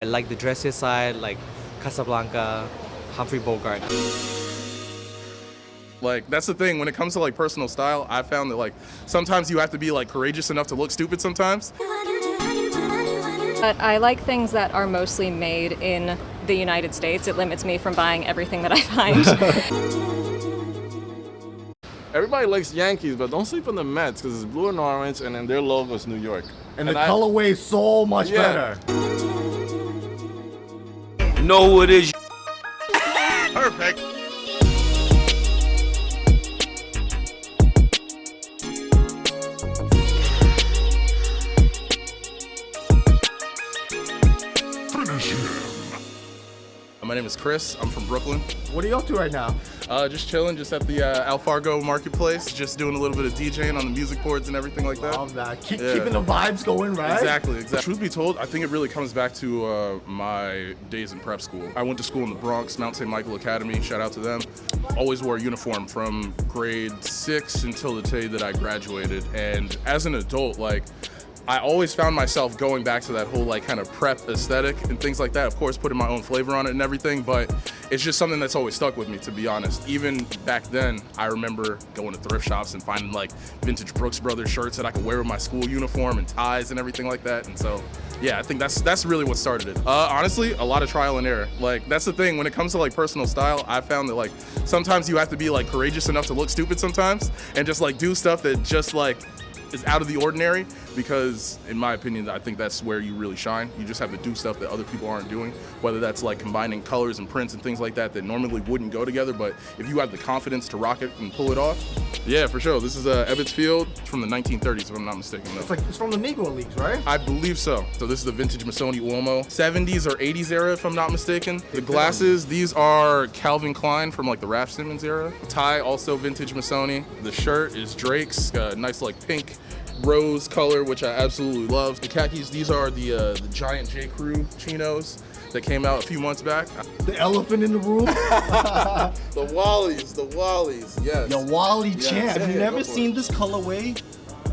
like the dressier side, like Casablanca, Humphrey Bogart. Like, that's the thing, when it comes to like personal style, I found that like sometimes you have to be like courageous enough to look stupid sometimes. But I like things that are mostly made in the United States. It limits me from buying everything that I find. Everybody likes Yankees, but don't sleep on the Mets because it's blue and orange, and then their logo is New York. And the colorway is so much better. Know what is Perfect. My name is Chris. I'm from Brooklyn. What are you up to right now? Just chilling, just at the Alfargo marketplace, just doing a little bit of DJing on the music boards and everything like that. Love that. Keeping the vibes going, right? Exactly. Truth be told, I think it really comes back to my days in prep school. I went to school in the Bronx, Mount St. Michael Academy, shout out to them. Always wore a uniform from grade 6 until the day that I graduated. And as an adult, like, I always found myself going back to that whole like kind of prep aesthetic and things like that. Of course, putting my own flavor on it and everything, but it's just something that's always stuck with me, to be honest. Even back then, I remember going to thrift shops and finding like vintage Brooks Brothers shirts that I could wear with my school uniform and ties and everything like that. And so, yeah, I think that's really what started it. Honestly, a lot of trial and error. Like, that's the thing, when it comes to like personal style, I found that like sometimes you have to be like courageous enough to look stupid sometimes and just like do stuff that just like is out of the ordinary, because in my opinion, I think that's where you really shine. You just have to do stuff that other people aren't doing, whether that's like combining colors and prints and things like that that normally wouldn't go together, but if you have the confidence to rock it and pull it off, yeah, for sure. This is Ebbets Field from the 1930s, if I'm not mistaken. Though. It's from the Negro Leagues, right? I believe so. So this is the vintage Missoni Uomo, 70s or 80s era, if I'm not mistaken. The glasses, these are Calvin Klein from like the Raf Simons era. Tie, also vintage Missoni. The shirt is Drake's, nice like pink rose color, which I absolutely love. The khakis, these are the giant J. Crew chinos that came out a few months back. The elephant in the room. The Wallies, yes. The Wally champ. Have you Yeah, never seen this colorway?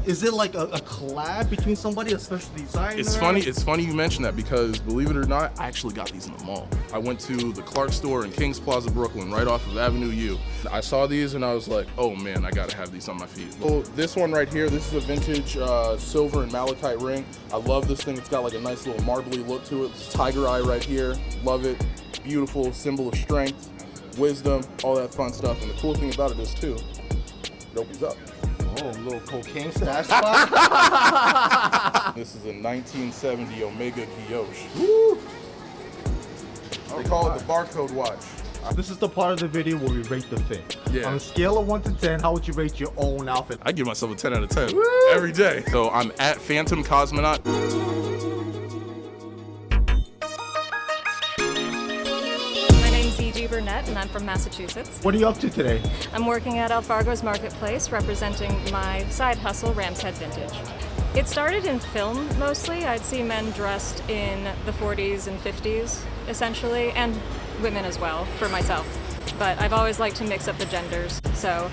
Is it like a collab between somebody, a special designer? It's funny you mention that, because believe it or not, I actually got these in the mall. I went to the Clark store in Kings Plaza, Brooklyn, right off of Avenue U. I saw these and I was like, oh man, I gotta have these on my feet. So this one right here, this is a vintage silver and malachite ring. I love this thing. It's got like a nice little marbly look to it. This tiger eye right here, love it. Beautiful symbol of strength, wisdom, all that fun stuff. And the cool thing about it is too, it opens up. Oh, a little cocaine stash spot. This is a 1970 Omega Guilloche. Woo. They call it the barcode watch. This is the part of the video where we rate the fit. Yeah. On a scale of 1 to 10, how would you rate your own outfit? I give myself a 10 out of 10 Woo. every day. So I'm at Phantom Cosmonaut. Burnett, and I'm from Massachusetts. What are you up to today? I'm working at Alfargo's marketplace representing my side hustle, Ram's Head Vintage. It started in film mostly. I'd see men dressed in the 40s and 50s essentially, and women as well for myself. But I've always liked to mix up the genders, so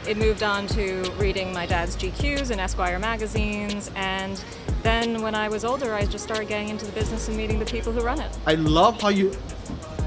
it moved on to reading my dad's GQs and Esquire magazines, and then when I was older I just started getting into the business and meeting the people who run it. I love how you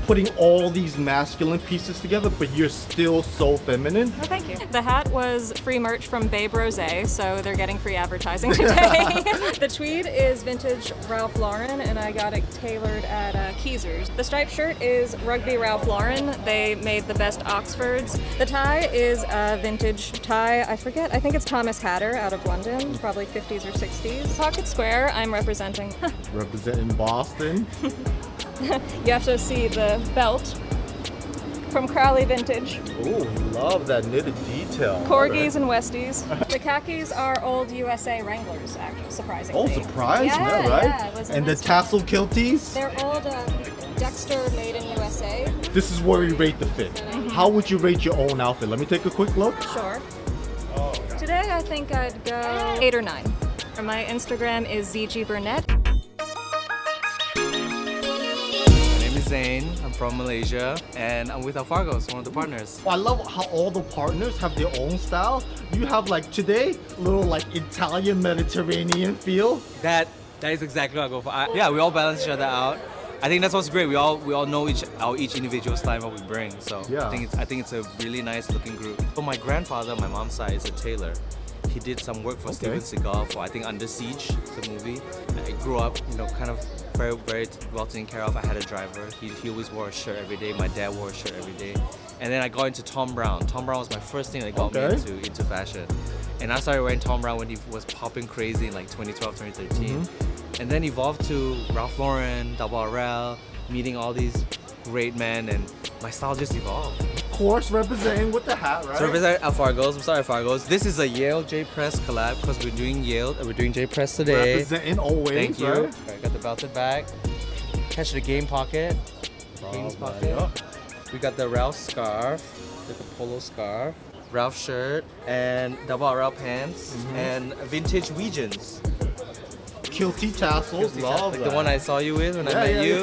putting all these masculine pieces together, but you're still so feminine. Oh, thank you. The hat was free merch from Babe Rosé, so they're getting free advertising today. The tweed is vintage Ralph Lauren, and I got it tailored at Keezer's. The striped shirt is Rugby Ralph Lauren. They made the best Oxfords. The tie is a vintage tie. I think it's Thomas Hatter out of London, probably 50s or 60s. Pocket square, I'm representing. Representing Boston. You have to see the belt from Crowley Vintage. Oh, love that knitted detail. Corgis and Westies. The khakis are old USA Wranglers, actually, surprisingly. Oh, surprise, yeah, right? Yeah, and the tassel kilties? They're old Dexter made in USA. This is where we rate the fit. Mm-hmm. How would you rate your own outfit? Let me take a quick look. Sure. Today I think I'd go 8 or 9. My Instagram is ZG Burnett. Zane, I'm from Malaysia, and I'm with Alfargo, one of the partners. I love how all the partners have their own style. You have like today, little like Italian Mediterranean feel. That is exactly what I go for. Yeah, we all balance each other out. I think that's what's great. We all know each individual style what we bring. So Yeah. I think it's a really nice looking group. So my grandfather, on my mom's side, is a tailor. He did some work for Steven Seagal for I think Under Siege, the movie. I grew up, kind of very well taken care of. I had a driver. He always wore a shirt every day. My dad wore a shirt every day. And then I got into Tom Brown. Tom Brown was my first thing that got me into fashion. And I started wearing Tom Brown when he was popping crazy in like 2012, 2013. And then evolved to Ralph Lauren, Double RL, meeting all these great men, and my style just evolved. Of course, representing with the hat, right? So represent Alfargo's. I'm sorry, Alfargo's. This is a Yale J.Press collab because we're doing Yale. We're doing J.Press today. Representing always. Thank you. Right? I got the belted bag. Catch the game pocket. Games pocket. We got the Ralph scarf, like a polo scarf. Ralph shirt and Double RL pants and vintage Weegens. Kilty tassels, love like that. the one I saw you with when I met you.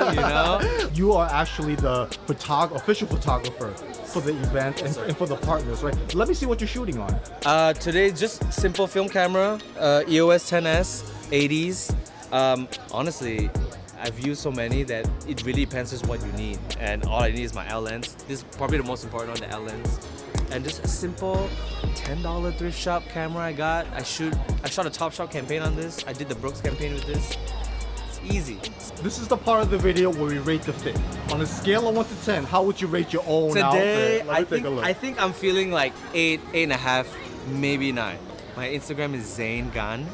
You are actually the official photographer for the event and for the partners, right? Let me see what you're shooting on. Today, just simple film camera, EOS 10S, 80s. Honestly, I've used so many that it really depends just what you need. And all I need is my L lens. This is probably the most important one, the L lens. And just a simple $10 thrift shop camera I got. I shot a Topshop campaign on this. I did the Brooks campaign with this. It's easy. This is the part of the video where we rate the fit. On a scale of 1 to 10, how would you rate your own Today, outfit? Let me take a look. I think I'm feeling like 8, 8.5, maybe 9. My Instagram is Zane Gun.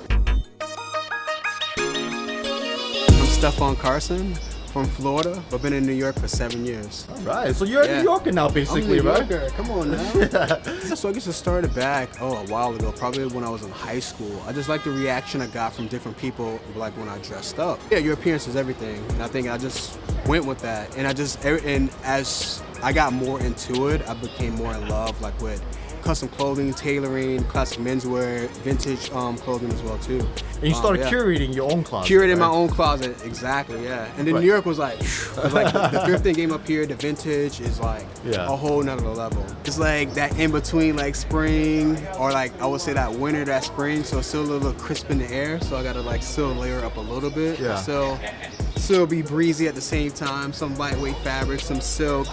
I'm Stefan from Florida, but been in New York for 7 years. All right, so you're a New Yorker now, basically, I'm a New right? Yorker. Come on now. So I guess it started back, a while ago, probably when I was in high school. I just like the reaction I got from different people, like when I dressed up. Yeah, your appearance is everything, and I think I just went with that. And as I got more into it, I became more in love, like with custom clothing, tailoring, classic menswear, vintage clothing as well too. And you started curating your own closet. Curating right? my own closet, exactly, yeah. And then New York was like, the thrifting game up here, the vintage is like a whole nother level. It's like that in between like spring or like I would say that winter, that spring, so it's still a little crisp in the air. So I gotta like still layer up a little bit. Yeah. Still be breezy at the same time. Some lightweight fabric, some silk.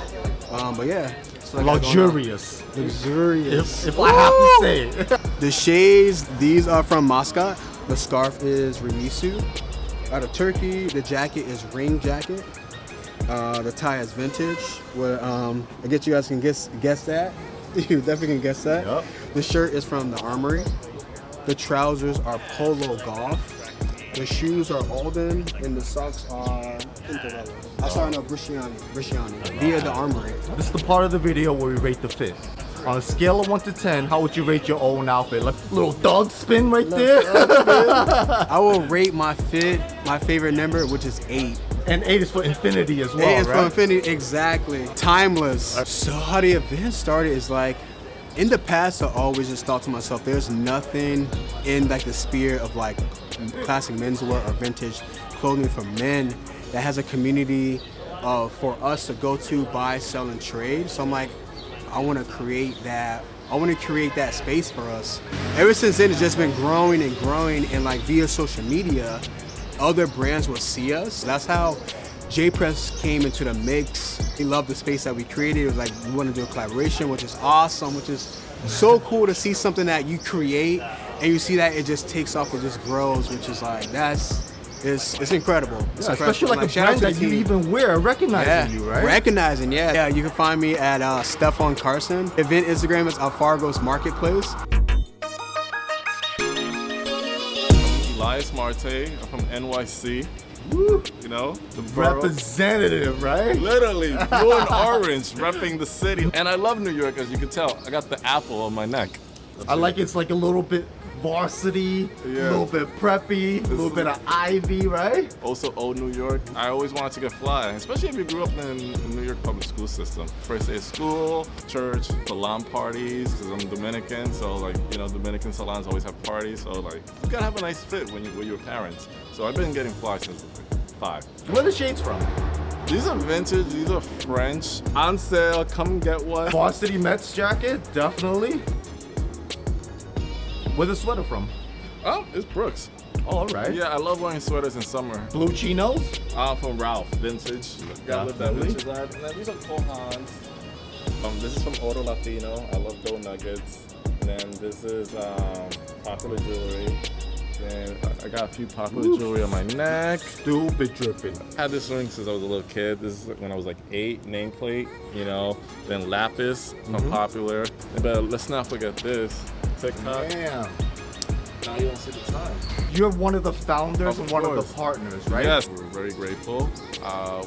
But yeah. So luxurious. Luxurious. If I have to say it. The shades, these are from Muscat. The scarf is Remisu. Out of Turkey, the jacket is Ring jacket. The tie is vintage. Where I guess you guys can guess that. You definitely can guess that. Yep. The shirt is from the Armory. The trousers are Polo Golf. The shoes are Alden, and the socks are Pintarello. Bresciani, via the Armory. This is the part of the video where we rate the fit. On a scale of 1 to 10, how would you rate your own outfit? Like little dog spin right there. I will rate my fit, my favorite number, which is 8. And 8 is for infinity as well, 8 is right? for infinity, exactly. Timeless. So how the event started is like, in the past, I always just thought to myself, there's nothing in like the spirit of like classic menswear or vintage clothing for men that has a community for us to go to, buy, sell, and trade. So I'm like, I want to create that. I want to create that space for us. Ever since then, it's just been growing and growing, and like via social media, other brands will see us. That's how J.Press came into the mix. He loved the space that we created. It was like, we want to do a collaboration, which is awesome, which is so cool to see something that you create and you see that it just takes off, it just grows, which is like, it's incredible. It's incredible. Especially like a brand that you even wear, recognizing you, right? Recognizing, yeah. You can find me at Stefan Carson. Event Instagram is Alfargo's Marketplace. Elias Marte, I'm from NYC. Woo. You know, the borough. Representative, right? Literally, blue and orange, repping the city. And I love New York, as you can tell. I got the apple on my neck. I like it's like a little bit varsity, a little bit preppy, a little bit of Ivy, right? Also old New York. I always wanted to get fly, especially if you grew up in the New York public school system. First day of school, church, salon parties, because I'm Dominican, so like, you know, Dominican salons always have parties, so like, you gotta have a nice fit when you're parents. So I've been getting fly since 5. Where are the shades from? These are vintage, these are French. On sale, come get one. Varsity Mets jacket, definitely. Where's the sweater from? Oh, it's Brooks. Oh, all right. Yeah, I love wearing sweaters in summer. Blue chinos? From Ralph, vintage. Gotta live that vintage life. And then these are Kohans. This is from Oro Latino. I love gold nuggets. And then this is popular jewelry. Then I got a few popular jewelry on my neck. Stupid dripping. I had this ring since I was a little kid. This is when I was like 8, nameplate, you know. Then lapis from popular. But let's not forget this. TikTok. Damn. Now you don't see the time. You're one of the founders and one of course. the partners, right? Yes, we're very grateful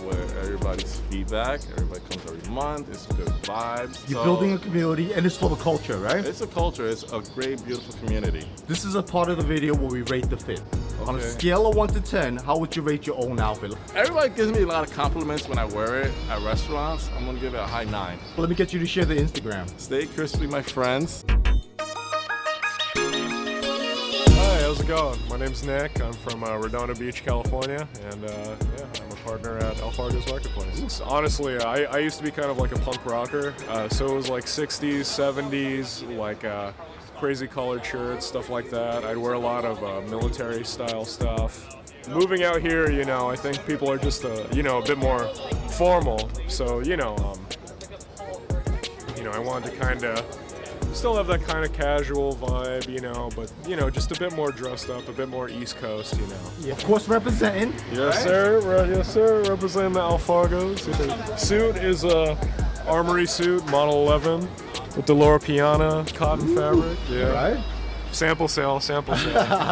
with everybody's feedback. Everybody comes every month. It's good vibes. You're building a community, and it's for the culture, right? It's a culture. It's a great, beautiful community. This is a part of the video where we rate the fit. On a Okay. scale of 1 to 10, how would you rate your own outfit? Everybody gives me a lot of compliments when I wear it at restaurants. I'm gonna give it a high 9. Let me get you to share the Instagram. Stay crispy, my friends. Hi, how's it going? My name's Nick. I'm from Redondo Beach, California, and yeah, I'm a partner at Alfargo's Marketplace. Honestly, I used to be kind of like a punk rocker, so it was like 60s, 70s, like crazy colored shirts, stuff like that. I'd wear a lot of military style stuff. Moving out here, you know, I think people are just you know, a bit more formal. So you know, I wanted to kind of still have that kind of casual vibe, you know, but, you know, just a bit more dressed up, a bit more East Coast, you know. Yeah, of course, representing. Yes, sir. Yes, sir. Representing the Alfargos. Suit is a Armory suit, Model 11, with the Loro Piana cotton fabric. Yeah. Right? Sample sale.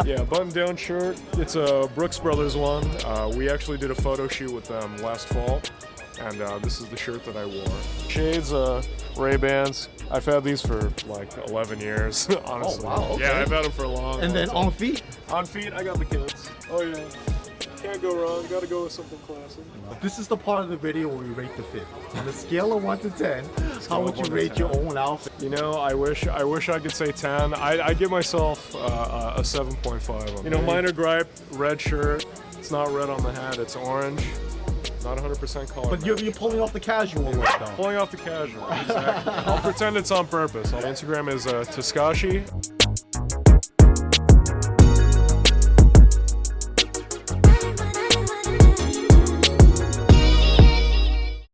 Yeah, button-down shirt. It's a Brooks Brothers one. We actually did a photo shoot with them last fall, and this is the shirt that I wore. Shades, Ray-Bans. I've had these for like 11 years, honestly. Oh, wow, okay. Yeah, I've had them for a long And then time. on feet? On feet, I got the kids. Oh yeah. Can't go wrong. Gotta go with something classic. This is the part of the video where we rate the fit. On a scale of 1 to 10, how would you rate your own outfit? You know, I wish I could say 10. I give myself a 7.5. You know, minor gripe, red shirt. It's not red on the hat. It's orange. Not 100% color. But you're pulling off the casual look, though. Pulling off the casual. Exactly. I'll pretend it's on purpose. Instagram is Takashi.